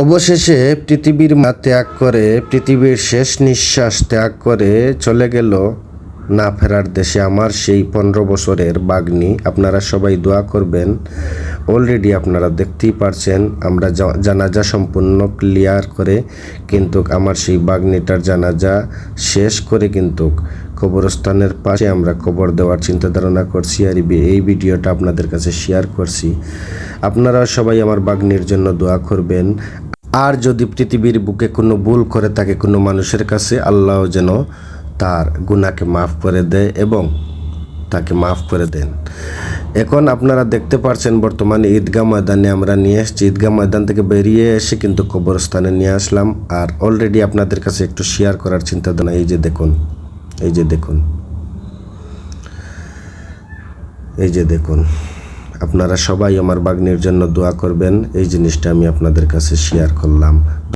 অবশেষে পৃথিবীর মা ত্যাগ করে, পৃথিবীর শেষ নিঃশ্বাস ত্যাগ করে চলে গেল না ফেরার দেশে আমার সেই 15 বছরের বাগ্নি। আপনারা সবাই দোয়া করবেন। অলরেডি আপনারা দেখতেই পারছেন আমরা জানাজা সম্পূর্ণ ক্লিয়ার করে কিন্তু আমার সেই বাগ্নিটার জানাজা শেষ করে কিন্তু কবরস্থানের পাশে আমরা কবর দেওয়ার চিন্তা ধারণা করছি, আর এই ভিডিওটা আপনাদের কাছে শেয়ার করছি। আপনারা সবাই আমার বাগ্নির জন্য দোয়া করবেন। আর যদি পৃথিবীর বুকে কোনো ভুল করে থাকে কোনো মানুষের কাছে, আল্লাহ যেন তার গুনাহকে মাফ করে দেয় এবং তাকে মাফ করে দেন। এখন আপনারা দেখতে পাচ্ছেন বর্তমানে ঈদগাহ ময়দানে আমরা নিয়ে এসেছি। ঈদগাহ ময়দান থেকে বেরিয়ে এসে কিন্তু কবরস্থানে নিয়ে আসলাম, আর অলরেডি আপনাদের কাছে একটু শেয়ার করার চিন্তা ধারণা। এই যে দেখুন, এই যে দেখুন, এই যে দেখুন, আপনারা সবাই আমার বাগ্নির জন্য দোয়া করবেন। এই জিনিসটা আমি আপনাদের কাছে শেয়ার করলাম।